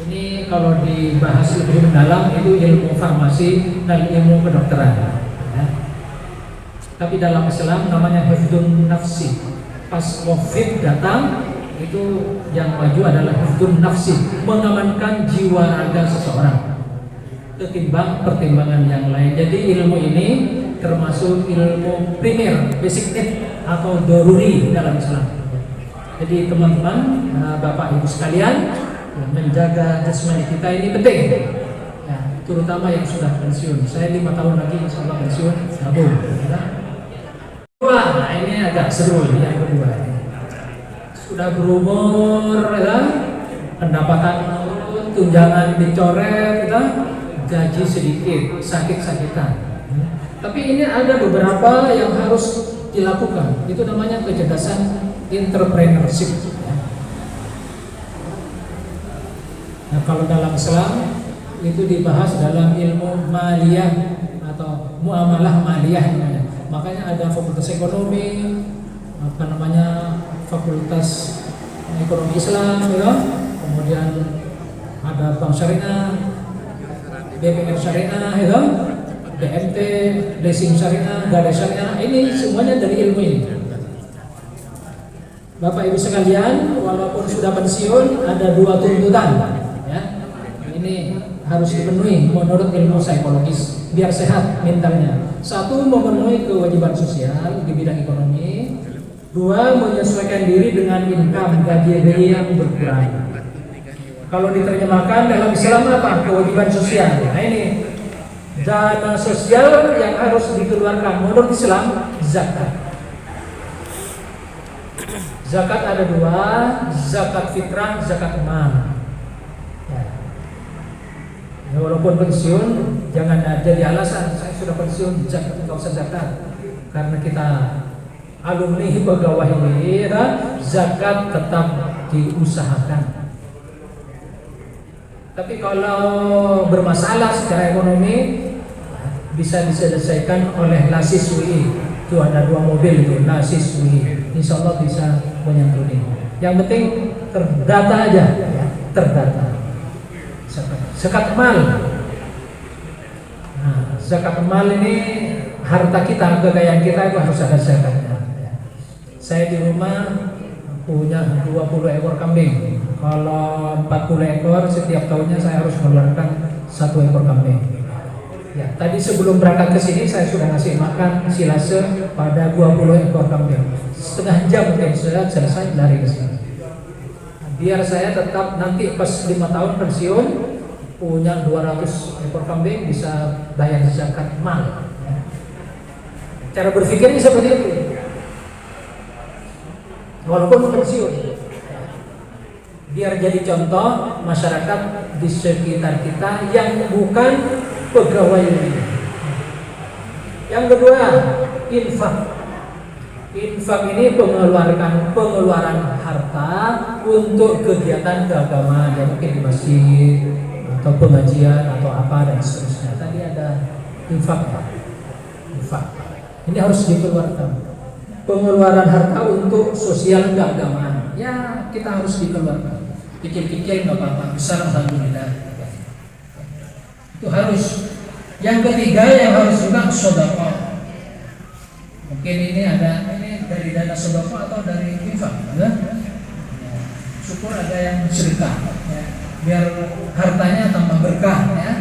Ini kalau dibahas lebih mendalam itu ilmu farmasi dan ilmu kedokteran. Ya. Tapi dalam Islam namanya hifdzun nafsi. Pas COVID datang, itu yang maju adalah hifdzun nafsi, mengamankan jiwa raga seseorang ketimbang pertimbangan yang lain. Jadi ilmu ini termasuk ilmu primer, basic need atau daruri dalam Islam. Jadi teman-teman, Bapak Ibu sekalian, menjaga jasmani kita ini penting. Ya, terutama yang sudah pensiun. Saya 5 tahun lagi insya Allah pensiun, gabung. Wah, ini agak seru ini yang kedua. Sudah berumur, ya, pendapatan menurun, tunjangan dicoret, ya, gaji sedikit, sakit-sakitan. Tapi ini ada beberapa yang harus dilakukan. Itu namanya kecerdasan entrepreneurship. Nah, kalau dalam Islam itu dibahas dalam ilmu maliyah atau muamalah maliyah namanya. Makanya ada fakultas ekonomi, fakultas ekonomi Islam, ya. Kemudian ada bank syariah, BPR syariah, ya. BMT, leasing syariah, gadai syariah, ini semuanya dari ilmu ini. Bapak Ibu sekalian, walaupun sudah pensiun, ada 2 tuntutan, ya. Ini harus dipenuhi menurut ilmu psikologis biar sehat mentalnya. 1, memenuhi kewajiban sosial di bidang ekonomi. 2, menyesuaikan diri dengan income gaji yang berkurang. Kalau diterjemahkan dalam Islam apa? Kewajiban sosial. Nah ini dana sosial yang harus dikeluarkan menurut Islam, zakat. Zakat ada 2, zakat fitrah, zakat mal. Ya, walaupun pensiun, jangan jadi alasan saya sudah pensiun, zakat enggak usah zakat. Karena kita alumni pegawai ini, zakat tetap diusahakan. Tapi kalau bermasalah secara ekonomi bisa diselesaikan oleh LASIS UI. Itu ada 2 mobil itu, LASIS UI. Insya Allah bisa menyantuni. Yang penting terdata aja, ya, terdata. Zakat mal. Nah, zakat mal ini harta kita, kekayaan kita itu harus ada zakatnya. Saya di rumah punya 20 ekor kambing. Kalau 40 ekor setiap tahunnya saya harus mengeluarkan 1 ekor kambing. Ya, tadi sebelum berangkat ke sini saya sudah ngasih makan silase pada 20 ekor kambing. Setengah jam mungkin sudah selesai lari ke sini. Biar saya tetap nanti pas 5 tahun pensiun punya 200 ekor kambing bisa bayar zakat mal. Cara berpikirnya seperti itu. Walaupun pensiun, biar jadi contoh masyarakat di sekitar kita yang bukan pegawai ini. Yang kedua, infak. Infak ini pengeluaran harta untuk kegiatan keagamaan, ya mungkin di masjid atau pengajian atau apa dan seterusnya. Tadi ada infak. Ini harus dikeluarkan. Pengeluaran harta untuk sosial keagamaan, ya kita harus dikeluarkan. Kecil-kecil nggak apa-apa, besar alhamdulillah. Itu harus. Yang ketiga yang harus juga sedekah. Mungkin ini dari dana sedekah atau dari infak, ya. Syukur ada yang sedekah, ya. Biar hartanya tambah berkah, ya.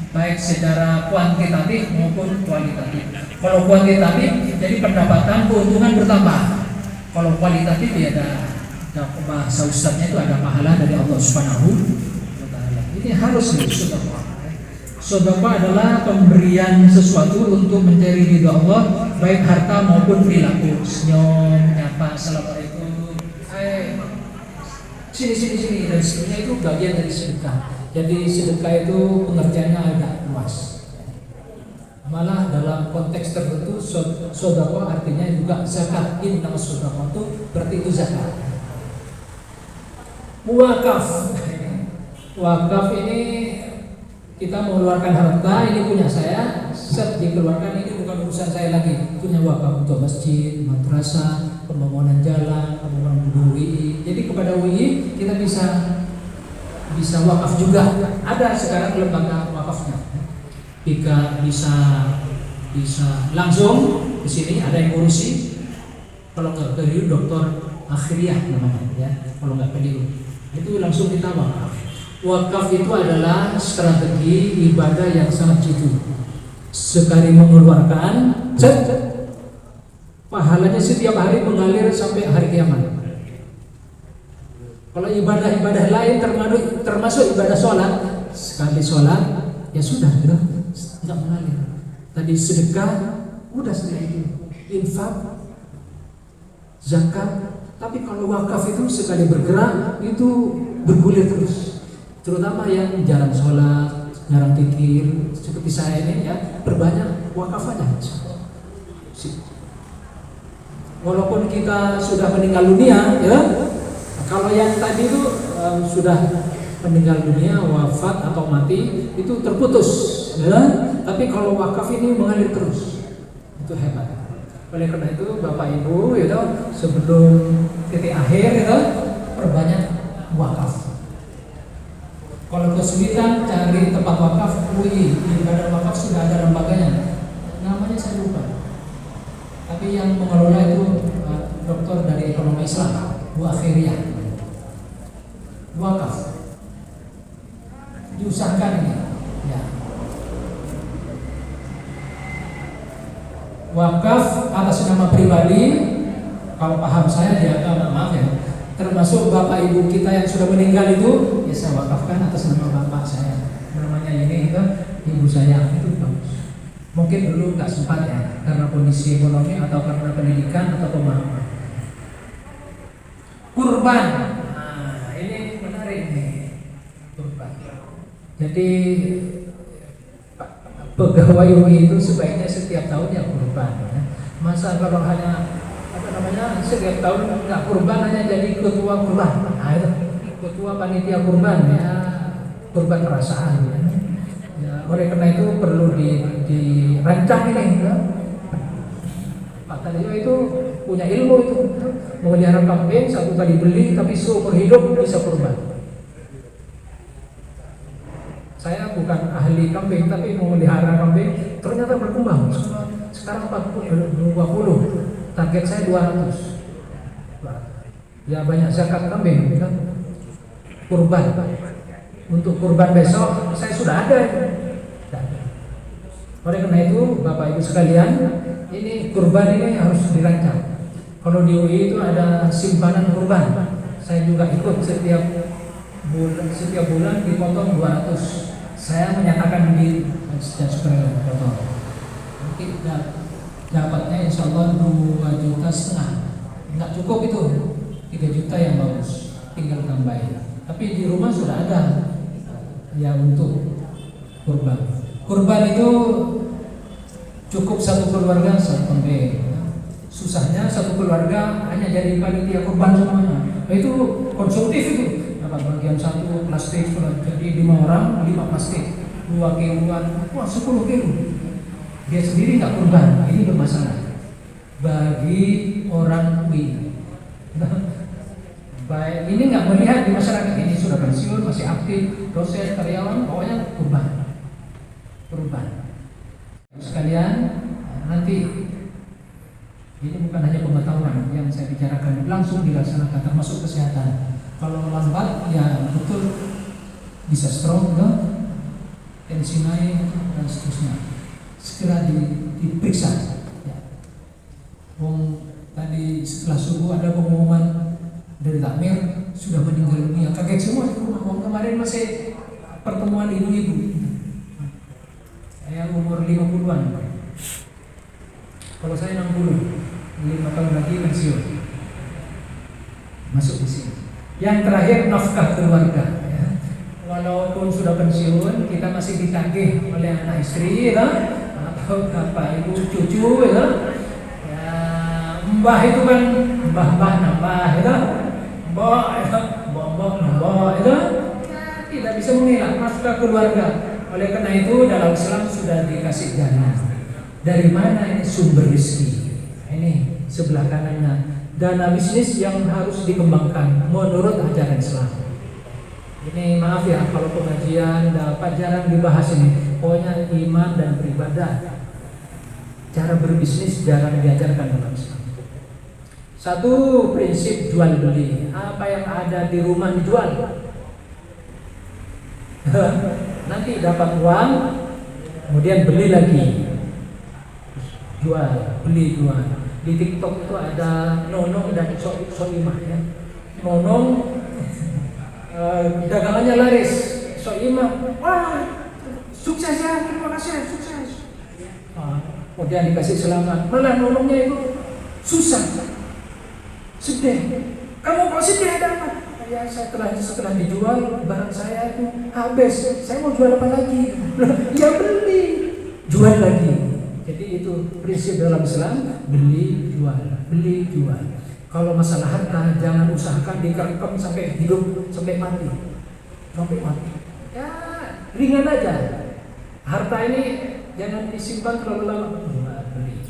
Baik secara kuantitatif maupun kualitatif. Kalau kuantitatif jadi pendapatan keuntungan bertambah. Kalau kualitatif ya ada bahasa ustadznya itu ada pahala dari Allah Subhanahu wa taala. Ini harus sedekah. Sedekah adalah pemberian sesuatu untuk mencari ridha Allah, baik harta maupun perilaku. Senyum, nyapa, assalamualaikum, sini dan seterusnya itu bagian dari sedekah. Jadi sedekah itu pengertiannya agak luas. Malah dalam konteks tertentu sedekah artinya juga zakat. Inna sedekah itu berarti itu zakat. Wakaf. Wakaf ini kita mengeluarkan harta, ini punya saya, set dikeluarkan, ini bukan urusan saya lagi. Punya wakaf untuk masjid, madrasah, pembangunan jalan, pembangunan UI. Jadi kepada UI kita bisa wakaf juga. Ada sekarang lembaga wakafnya. Jika bisa langsung di sini ada yang ngurusi. Kalau nggak keliru dokter akhiriyah namanya, ya. Kalau nggak keliru itu langsung kita wakaf. Wakaf itu adalah strategi ibadah yang sangat jitu. Sekali mengeluarkan, pahalanya setiap hari mengalir sampai hari kiamat. Kalau ibadah-ibadah lain termasuk ibadah sholat, sekali sholat ya sudah, nggak mengalir. Tadi sedekah, udah setelah itu infak, zakat. Tapi kalau wakaf itu sekali bergerak itu bergulir terus. Terutama yang jarang sholat, jarang zikir, seperti saya ini ya, perbanyak wakaf aja. Walaupun kita sudah meninggal dunia, ya, kalau yang tadi itu sudah meninggal dunia, wafat atau mati, itu terputus, ya. Tapi kalau wakaf ini mengalir terus, itu hebat. Oleh karena itu Bapak Ibu, ya, sebelum titik akhir, ya, perbanyak wakaf. Kalau kesulitan cari tempat wakaf, UI, di badan wakaf sudah ada lembaganya, namanya saya lupa. Tapi yang mengelola itu dokter dari ekonomi Islam, Bu Akhiriyah. Wakaf diusahakan ini, ya. Wakaf atas nama pribadi, kalau paham saya di agama, maaf ya, termasuk bapak ibu kita yang sudah meninggal itu, ya saya wakafkan atas nama bapak saya, namanya ini itu ibu saya, itu bagus. Mungkin dulu nggak sempat ya, karena kondisi ekonomi atau karena pendidikan atau pemahaman. Kurban, nah ini menarik nih, kurban. Jadi pegawai UI itu sebaiknya setiap tahun ya kurban. Ya. Masa kalau hanya setiap tahun nggak kurban, hanya jadi ketua kurban. Nah, itu ketua panitia kurban ya, kurban perasaan. Ya. Ya, oleh karena itu perlu dirancang ini. Ya. Pak Tadeo itu punya ilmu itu, memelihara kambing satu kali beli tapi seumur hidup bisa kurban. Saya bukan ahli kambing, tapi memelihara kambing ternyata berkembang. Sekarang 20, target saya 200. Ya banyak zakat kambing, kan? Kurban. Untuk kurban besok saya sudah ada. Oleh karena itu, Bapak Ibu sekalian, ini kurban ini harus dirancang. Kalau di UI itu ada simpanan kurban. Saya juga ikut setiap bulan dipotong 200. Saya menyatakan diri dan supaya potong. Nanti dapatnya insya Allah 2,5 juta. Nggak cukup itu, 3 juta yang bagus, tinggal tambahin. Tapi di rumah sudah ada ya untuk kurban. Kurban itu cukup satu keluarga satu kambing. Susahnya satu keluarga hanya jadi panitia kurban semuanya. Nah, itu konsumtif itu. Bagian satu plastik jadi 5 orang 5 plastik, 2 kiloan, 10 kilo. Dia sendiri nggak kurban, ini bermasalah bagi orang UI. Baik, ini nggak melihat di masyarakat ini sudah pensiun, masih aktif, dosen, karyawan, pokoknya kurban. Sekalian, nanti ini bukan hanya pengetahuan yang saya bicarakan, langsung dilaksanakan termasuk kesehatan. Kalau lambat, ya betul bisa stroke, tensi naik dan seterusnya. Segera diperiksa. Ya. Tadi setelah subuh ada pengumuman dari takmir sudah meninggal dunia. Kaget semua di rumah. Kemarin masih pertemuan ibu-ibu. Saya umur 50-an. Kalau saya 60, 5 tahun lagi pensiun. Masuk di sini. Yang terakhir nafkah keluarga, ya. Walaupun sudah pensiun, kita masih ditagih oleh anak istri, ya, atau bapak ibu cucu, ya. Ya, mbah itu kan mbah nambah, ya. Mbok, ya. Mbok nambah, ya. Tidak bisa mengelak nafkah keluarga. Oleh karena itu dalam Islam sudah dikasih jalan. Dari mana ini sumber rezeki? Ini sebelah kanannya. Dana bisnis yang harus dikembangkan menurut ajaran Islam. Ini maaf ya kalau pengajian dapat jarang dibahas ini. Pokoknya iman dan beribadah, cara berbisnis jarang diajarkan dalam Islam. Satu prinsip jual beli. Apa yang ada di rumah dijual. Nanti dapat uang, kemudian beli lagi. Jual, beli, jual. Di TikTok itu ada nonong dan soimah ya. Nonong dagangannya laris, soimah wah sukses sukses ya, terima kasih, sukses. Kemudian dikasih selamat, malah nolongnya itu susah, sedih. Kamu kok sedih dapat? Ya setelah dijual barang saya itu habis, saya mau jual apa lagi? Ya beli, jual lagi. Jadi itu prinsip dalam Islam, beli jual. Kalau masalah harta jangan usahakan dikerem sampai hidup, sampai mati. Ya ringan aja. Harta ini jangan disimpan terlalu lama.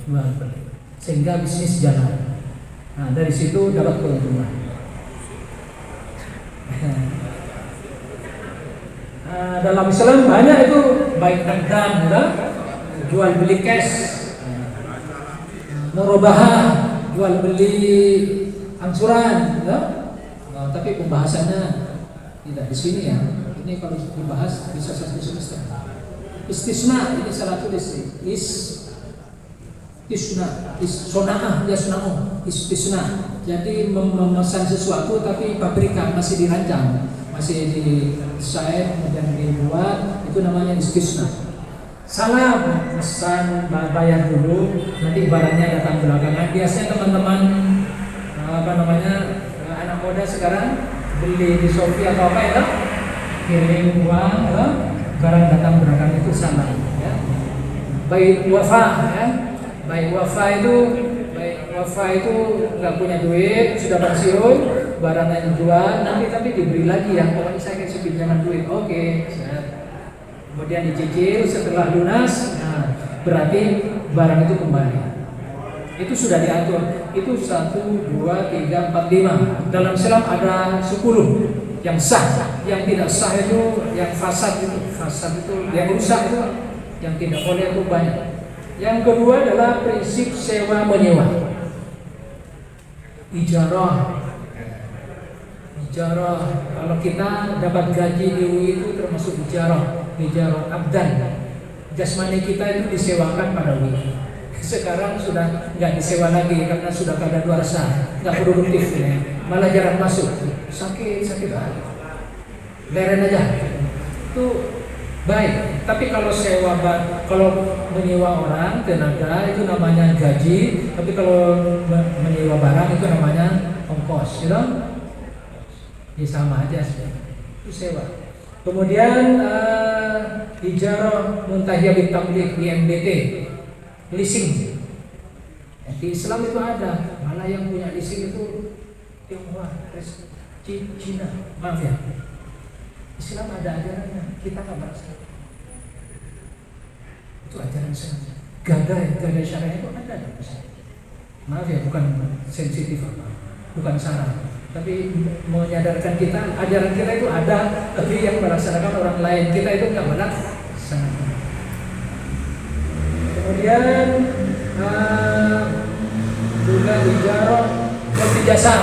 Jual beli. Sehingga bisnis jalan. Nah dari situ dapat keuntungan. Dalam Islam banyak itu baik dagang, jual beli cash, murabahah, jual beli angsuran, tapi pembahasannya tidak di sini ya. Ini kalau dibahas bisa satu semester. Istisna ini salah tulis istisna. Jadi memesan sesuatu tapi pabrikan masih dirancang, masih didesain kemudian dibuat, itu namanya istisna. Salam, pesan bayar dulu, nanti barangnya datang belakangan. Biasanya teman-teman anak muda sekarang beli di Shopee atau apa itu, kirim uang, barang datang belakangan, itu salam. Ya. Baik wafa itu nggak punya duit, sudah pensiun, barangnya dijual, nanti tapi diberi lagi ya, pokoknya saya kasih pinjaman duit, oke, kemudian dicicil, setelah lunas, berarti barang itu kembali. Itu sudah diatur, itu 1, 2, 3, 4, 5. Dalam Islam ada 10 yang sah, yang tidak sah itu, yang fasad itu, yang rusak itu, yang tidak boleh itu banyak. Yang kedua adalah prinsip sewa menyewa. Ijarah. Kalau kita dapat gaji di UI itu termasuk ijarah abdan. Jasmani kita itu disewakan pada UI. Sekarang sudah nggak disewa lagi karena sudah kadaluarsa, nggak produktif ya. Malah jarang masuk. Sakit banget. Leren aja. Itu baik, tapi kalau menyewa orang tenaga itu namanya gaji, tapi kalau menyewa barang itu namanya ongkos, gitu? Ya sama aja sih, itu sewa. Kemudian ijarah muntahiyah bitamlik IMBT, leasing. Di Islam itu ada, malah yang punya leasing itu Tionghoa, Cina, maaf ya. Islam ada ajarannya, kita nggak merasa. Itu ajaran Islam. Gadai syariah itu ada. Maaf ya, bukan sensitif apa, bukan salah. Tapi menyadarkan kita, ajaran kita itu ada, tapi yang melaksanakan orang lain, kita itu nggak melaksanakan. Kemudian juga ijarah multi jasa.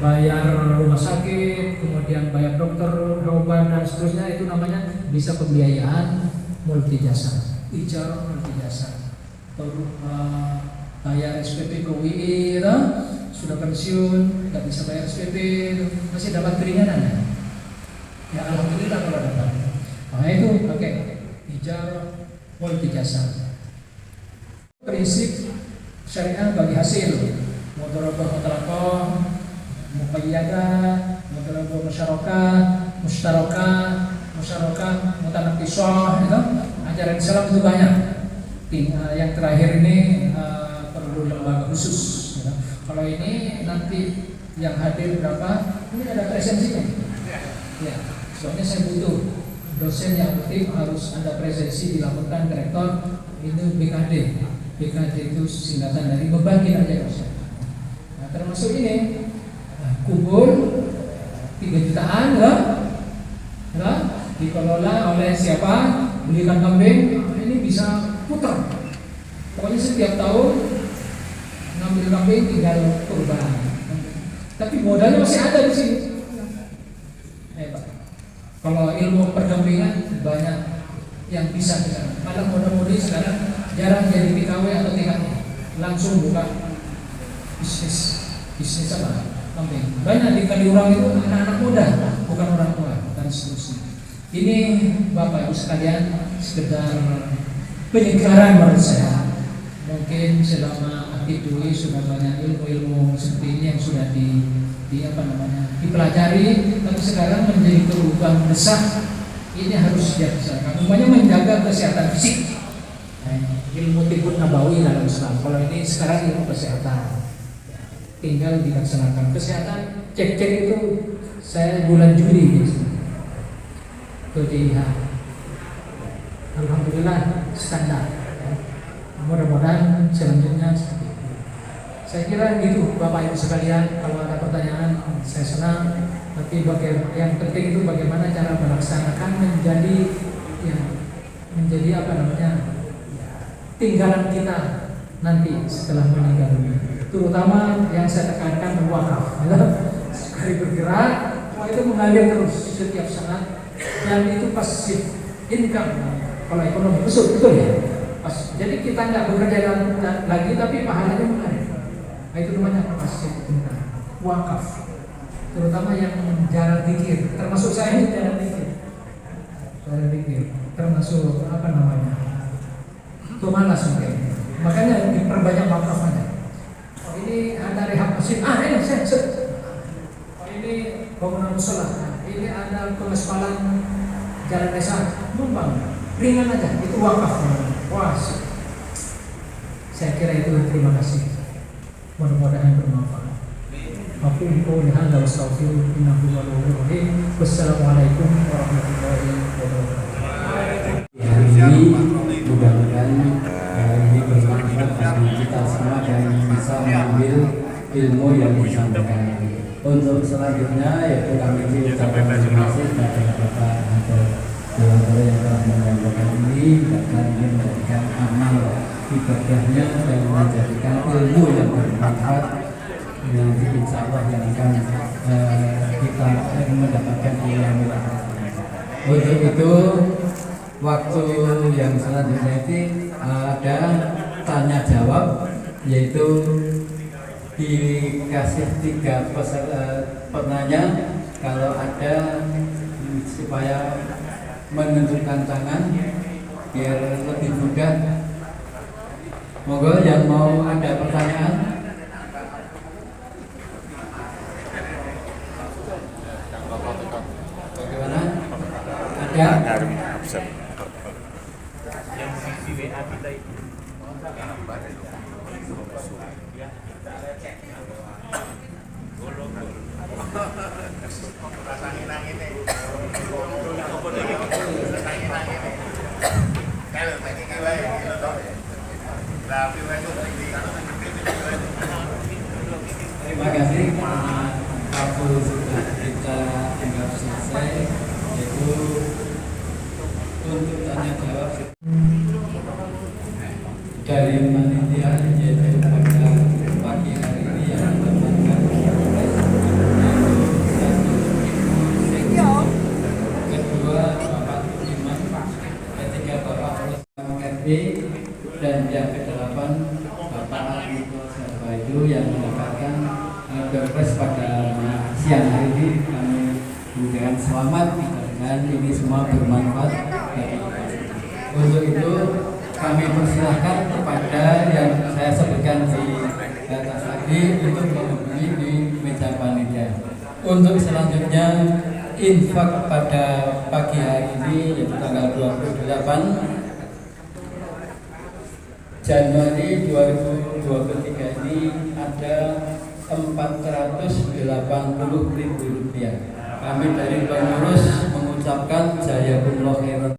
Bayar rumah sakit, kemudian bayar dokter, obat dan seterusnya, itu namanya bisa pembiayaan multi jasa, ijarah multi jasa. Bayar SPP ke UI, sudah pensiun, nggak bisa bayar SPP, masih dapat keringanan ya alhamdulillah kalau dapat. Nah itu pakai ijarah multi jasa. Prinsip syariah bagi hasil mudharabah muqayyadah, mudharabah musyarakah, mutanaqishah, itu ajaran Islam itu banyak. Yang terakhir ini perlu lembaga khusus. Ya. Kalau ini nanti yang hadir berapa? Ini ada presensinya. Ya, soalnya saya butuh dosen yang aktif, harus ada presensi dilaporkan ke rektor. Ini BKD. BKD itu singkatan dari berbagi aja dosen. Nah, termasuk ini. Kubur 3 jutaan dikelola oleh siapa, belikan kambing, ini bisa putar. Pokoknya setiap tahun ngambil kambing tinggal kurban. Tapi modalnya masih ada di sini. Hebat. Kalau ilmu perkambingan banyak yang bisa di sana. Malah muda-mudi sekarang jarang jadi TKW atau TKW, langsung buka bisnis apa? Banyak di Kaliurang itu anak-anak muda, bukan orang tua dan seterusnya. Ini Bapak Ibu sekalian sekedar penyegaran menurut saya. Mungkin selama aktif dulu sudah banyak ilmu-ilmu seperti ini yang sudah dipelajari, tapi sekarang menjadi kebutuhan mendesak. Ini harus dilaksanakan. Umpamanya menjaga kesehatan fisik. Ilmu tibbun nabawi dalam Islam. Kalau ini sekarang ilmu kesehatan, tinggal dilaksanakan. Kesehatan cek-cek itu saya bulan Juli ke DIH. Alhamdulillah standar. Mudah-mudahan selanjutnya seperti itu. Saya kira gitu Bapak Ibu sekalian. Kalau ada pertanyaan saya senang. Tapi yang penting itu bagaimana cara melaksanakan menjadi tinggalan kita nanti setelah meninggal dunia. Terutama yang saya tekankan wakaf. Sekali bergerak, itu mengalir terus setiap saat dan itu pasif income. Kalau ekonomi betul ya. Jadi kita nggak bekerja lagi tapi pahalanya mengalir. Nah, itu namanya pasif income. Wakaf. Terutama yang jarang pikir, termasuk saya ini jarang pikir, termasuk pemalas mungkin. Makanya diperbanyak wakafannya. Oh ini ada rehab masjid, ini saya. Oh ini bangunan musola, ini ada pengaspalan jalan desa, numpang, ringan aja, itu wakaf. Wah, saya kira itu. Terima kasih. Mudah-mudahan bermanfaat. Aku hadza wa astaghfiru innahu huwal ghafurur rahim. Wassalamualaikum warahmatullahi wabarakatuh. Hari ini mudah-mudahan ini bermanfaat bagi kita semua dan bisa mengambil ilmu yang disampaikan. Untuk selanjutnya yaitu kami ucapkan terima kasih kepada Bapak Hajar Dewantara yang telah menyampaikan ini dan ini menjadikan amal ibadahnya dan menjadikan ilmu yang bermanfaat yang insya Allah yang akan kita mendapatkan ilmu. Untuk itu waktu yang selanjutnya itu ada tanya jawab, yaitu dikasih 3 penanya. Kalau ada supaya menunjukkan tangan biar lebih mudah. Monggo yang mau ada pertanyaan. Bagaimana? Ada? Yang di WA kita itu. Terima kasih karena waktu sudah kita anggap selesai, yaitu untuk tanya jawab dari panitia, yaitu pada pagi hari ini yang mendapatkan kedua Bapak Iman, ketiga Bapak RD, dan yang ke-8 Bapak Alito Sarbayu yang mendapatkan berpres pada siang hari ini. Kami mengucapkan selamat dan ini semua bermanfaat bagi kita. Untuk itu kami persilahkan kepada yang saya sebutkan di atas tadi untuk menghubungi di meja panitia. Untuk selanjutnya infak pada pagi hari ini yaitu tanggal 28 Januari 2023 ini ada Rp480.000. Kami dari pengurus mengucapkan jazakumullah khairan.